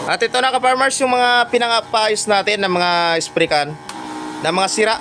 At ito na ka-farmers yung mga pinangapayos natin ng mga spray can na mga sira.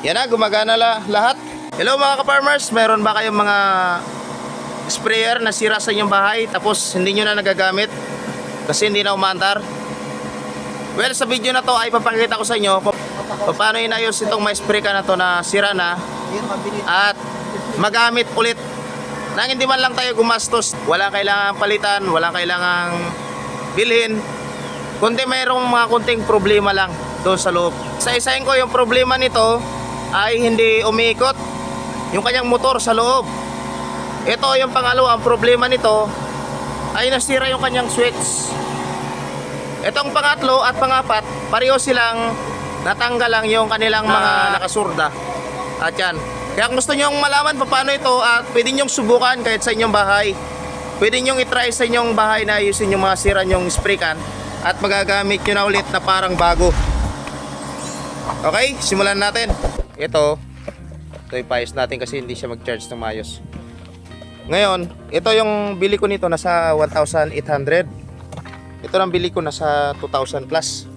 Yan na, gumagana lahat. Hello mga ka-farmers, mayroon ba kayong mga sprayer na sira sa inyong bahay tapos hindi nyo na nagagamit kasi hindi na umaandar? Well, sa video na to ay papakita ko sa inyo kung paano inayos itong may spray can na to na sira na at magamit ulit nang hindi man lang tayo gumastos. Wala kailangan palitan, wala kailangan bilhin, kundi mayroong mga kunting problema lang doon sa loob. Isa-isahin ko yung problema nito ay hindi umiikot yung kanyang motor sa loob. Ito yung pangalawa, ang problema nito ay nasira yung kanyang switch. Itong pangatlo at pangapat, pareho silang natanggal lang yung kanilang mga nakasurda. At yan, kaya kung gusto nyong malaman paano ito at pwede nyong subukan kahit sa inyong bahay, pwede nyong itry sa inyong bahay na ayusin yung mga sira nyong spray can at magagamit nyo na ulit na parang bago. Okay, simulan natin. Ito ipayos natin kasi hindi siya mag-charge ng maayos. Ngayon, ito yung bili ko nito nasa 1,800. Ito ang bili ko nasa 2,000 plus.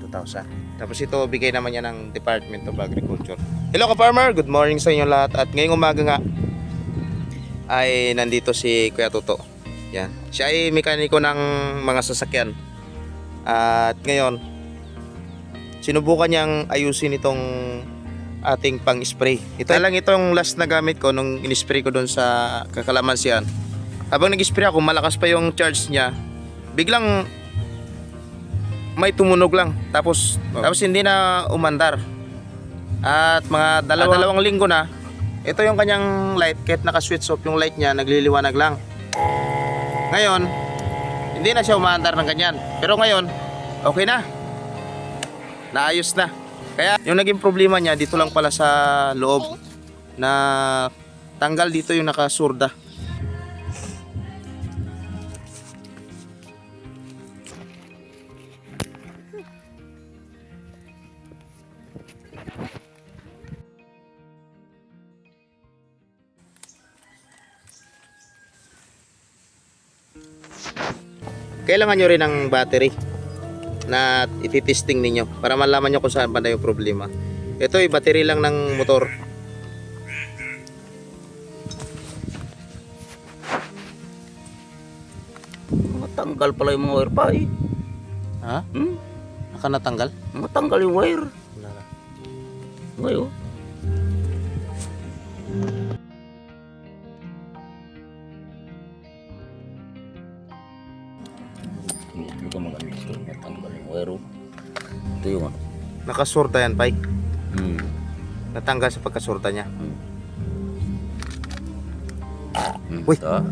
2,000. Tapos ito bigay naman niya ng Department of Agriculture. Hello ka-farmer, good morning sa inyo lahat. At ngayong umaga nga ay nandito si Kuya Toto. Yan. Siya ay mekaniko ng mga sasakyan. At ngayon, sinubukan niyang ayusin itong ating pang-spray. Ito lang itong last na gamit ko nung in-spray ko doon sa kakalamansian. Habang nag-spray ako, malakas pa yung charge niya. Biglang may tumunog lang. Tapos hindi na umandar. At mga dalawang linggo na, ito yung kanyang light, kahit naka-switch off yung light niya, nagliliwanag lang. Ngayon, hindi na siya umaandar ng ganyan. Pero ngayon, okay na. Naayos na. Kaya yung naging problema niya dito lang pala sa loob na tanggal dito yung nakasurda. Kailangan nyo rin ng battery na ititesting ninyo para malaman nyo kung saan banda yung problema. Ito ay battery lang ng motor. Matanggal pala yung mga wire pa eh. Ha? Naka natanggal? Matanggal yung wire. Ngayon. Hindi ka maganda ito. Matanggal yung wire. Ito yung ano. Nakasurda yan, Pai. Natanggal sa pagkasurda niya. Uy. Ito.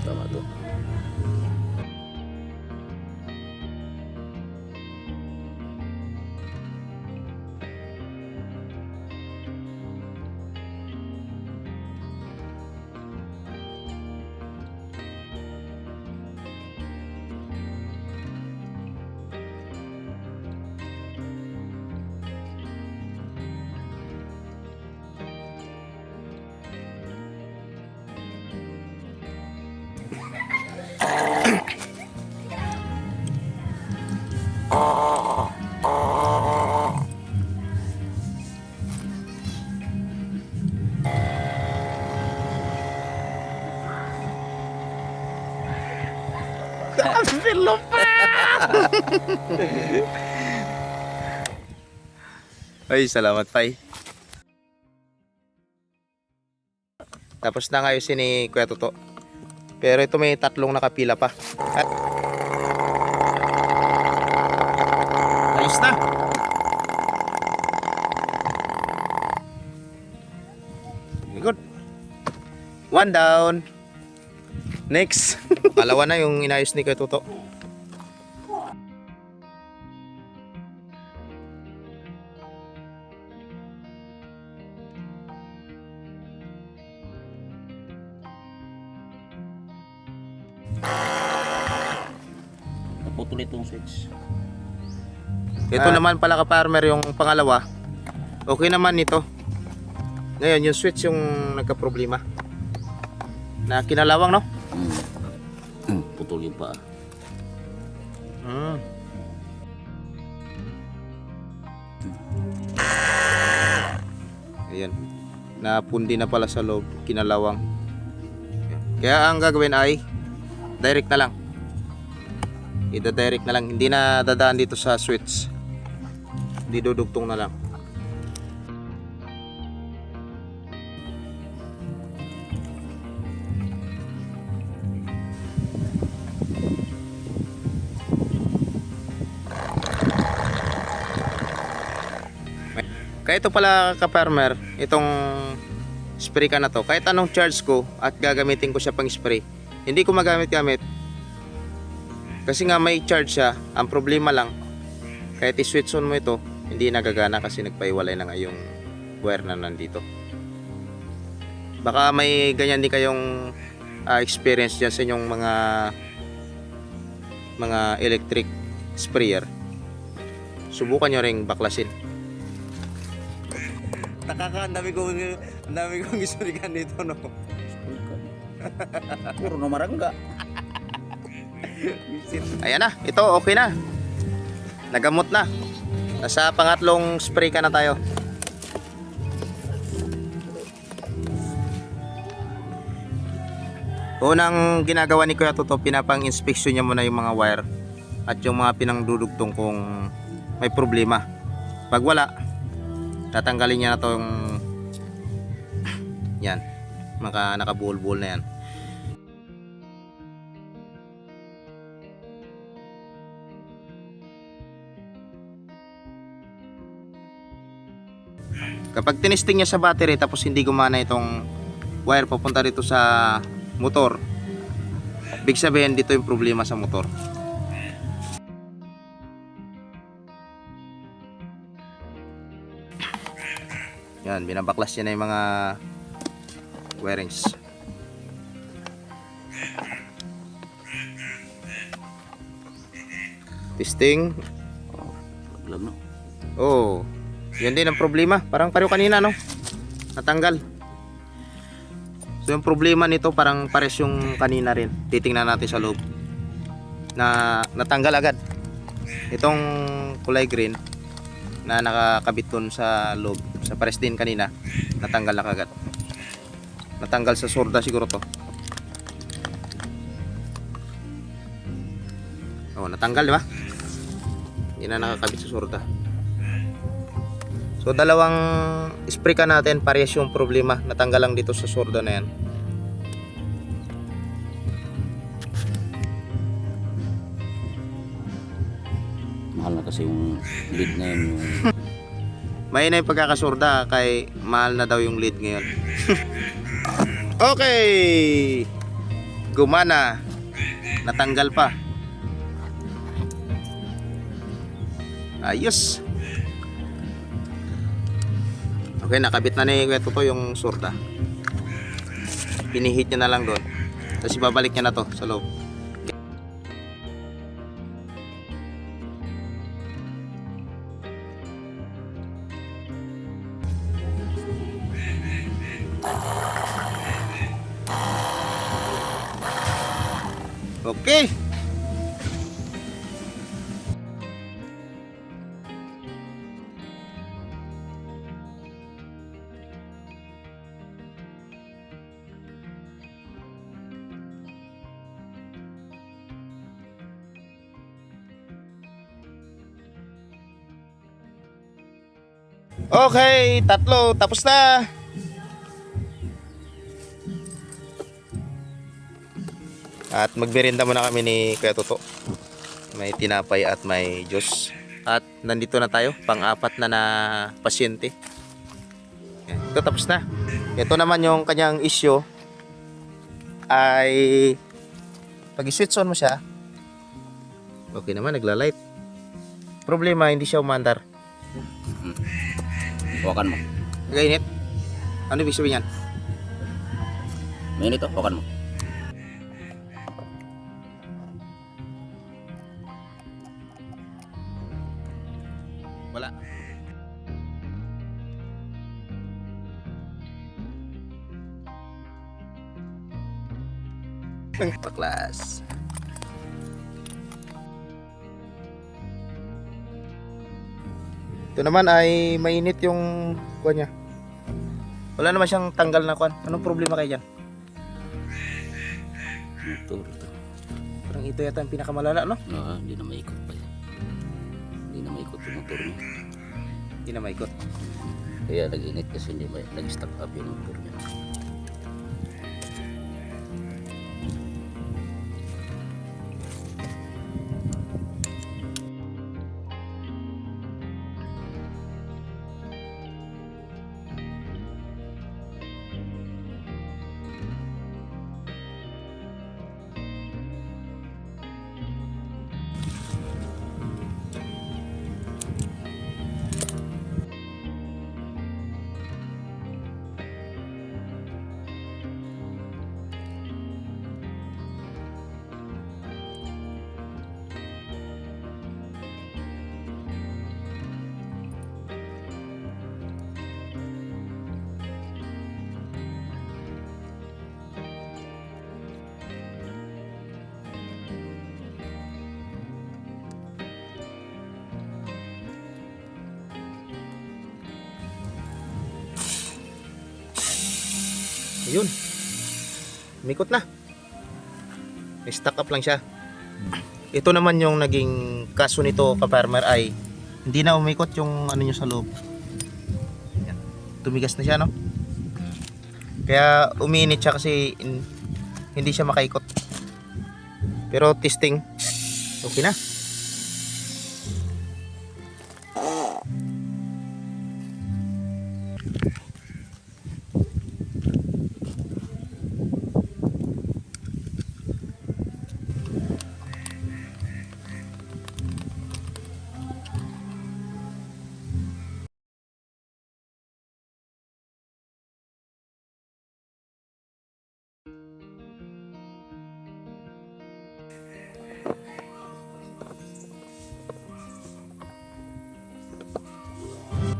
Tama to. Ay, salamat, Pai. Tapos na ngayon ni Kuya Toto. Pero ito may tatlong nakapila pa. At ayos na. Good. One down. Next. Palawa na yung inayos ni Kuya Toto. Naputol itong switch. Ito naman pala ka-farmer yung pangalawa. Okay naman nito. Ngayon yung switch yung nagka-problema. Na kinalawang, no? Putol yung paa. Hmm. Ayan. Napundi na pala sa loob, kinalawang. Kaya ang gagawin ay direct na lang. Ida-direct na lang, hindi na dadaan dito sa switch. Hindi dudugtong na lang. Kaya ito pala ka-farmer, itong spray can na to, kahit anong charge ko at gagamitin ko siya pang spray, hindi ko magamit-gamit. Kasi nga may charge siya, ang problema lang, kahit i-switch on mo ito, hindi nagagana kasi nagpaiwalay na nga yung wire na nandito. Baka may ganyan din kayong experience dyan sa inyong mga electric sprayer. Subukan nyo ring baklasin. Ang dami kong isurikan dito, no? Puro na marangga. Ayan na, ito okay na. Nagamot na. Nasa pangatlong spray ka na tayo. Unang ginagawa ni Kuya Toto, pinapang-inspeksyon niya muna yung mga wire at yung mga pinangdudugtong kung may problema. Pag wala, tatanggalin niya na to yung yan, nakabuhol-buhol na yan. Kapag tinesting niya sa battery tapos hindi gumana itong wire papunta dito sa motor, big sabihin dito yung problema sa motor. Yan, binabaklas niya na yung mga wirings. Testing. Alam no. Oh, yan din ang problema. Parang pareho kanina, no? Natanggal. So yung problema nito parang pares yung kanina rin. Titingnan natin sa loob. Na natanggal agad. Itong kulay green na nakakabit dun sa loob, sa pares din kanina, natanggal na agad. Natanggal sa sorda siguro to. Oh, natanggal, di ba? Hindi na nakakabit sa sorda. So dalawang spray ka natin, parehas yung problema. Natanggal lang dito sa sorda na yan. Mahal na kasi yung lead na yun. Yung... May na yung pagkakasorda kay mahal na daw yung lead ngayon. Okay, gumana. Natanggal pa. Ayos. Okay, nakabit na ni Kuya Toto yung sorda. Pinihit niya na lang doon. Tapos ibabalik niya na to sa loob. Okay. Okay, tatlo, tapos na. At magmerienda muna kami ni Kuya Toto. May tinapay at may juice. At nandito na tayo, pang-apat na pasyente. Yan, ito tapos na. Ito naman yung kanyang issue ay pag i-switch on mo siya, okay naman, nagla-light. Problema, hindi siya umandar. Hawakan mo. Nagainit? Ano ibig sabihin yan? Mainit oh, hawakan mo. Wala. Ang paklas. Ito naman ay mainit yung kuha niya. Wala naman siyang tanggal na kuha. Anong problema kayo dyan? Motor ito. Parang ito yata ang pinakamalala, no? Hindi na maikot pa yan. Hindi na maikot yung motor niya. Hindi na maikot. Kaya nag-init kasi hindi nag-stuck up yung motor niya. Ayun. Mikot na. May stuck up lang siya. Ito naman yung naging kaso nito, ka-farmer, ay hindi na umikot yung ano nyo sa loob. Yan. Tumigas na siya, no? Kaya umiinit siya kasi hindi siya makaikot. Pero testing, okay na.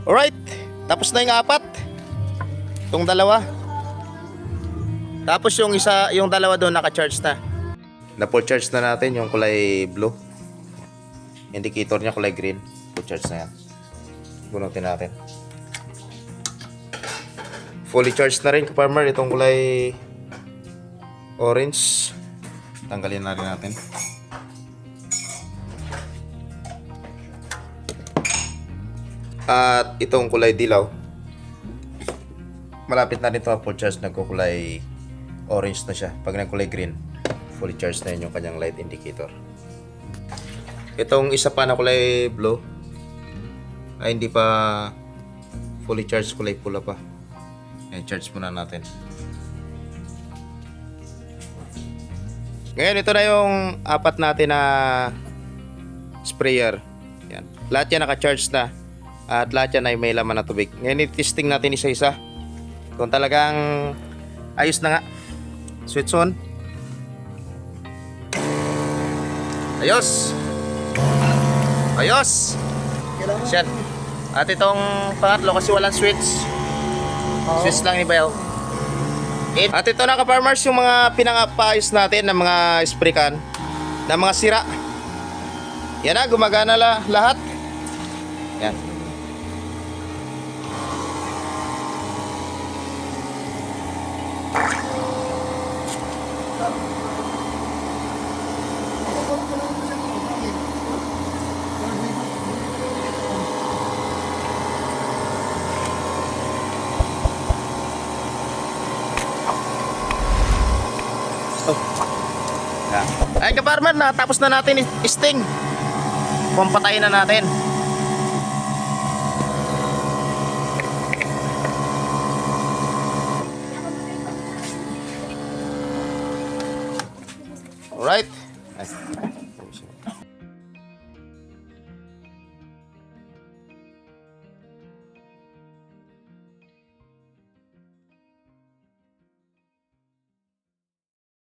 Alright, tapos na yung apat. Itong dalawa. Tapos yung isa, yung dalawa doon naka-charge na. Na-full charge na natin yung kulay blue. Indicator niya kulay green. Full charge na yan. Bunutin natin. Fully charged na rin, ka-farmer, itong kulay orange. Tanggalin na rin natin. At itong kulay dilaw, malapit na rin ito full charge, nagkukulay orange na siya. Pag nagkulay green, fully charged na yun yung kanyang light indicator. Itong isa pa na kulay blue ay hindi pa fully charged, kulay pula pa. Ayan, charge muna natin. Ngayon, ito na yung apat natin na sprayer. Yan. Lahat yan naka-charge na. At lahat yan ay may laman na tubig. Ngayon, i-testing natin isa-isa. Kung talagang ayos na nga. Switch on. Ayos! Ayos! Yan. At itong pangatlo kasi walang switch. Switch lang ni Bayaw. At ito na, ka-farmers, yung mga pinangapayos natin ng mga spray can, ng mga sira. Yan na, gumagana lahat. Yan. Yeah. Ayun ka-farmer, natapos na natin sting. Pumpatayin na natin. Alright.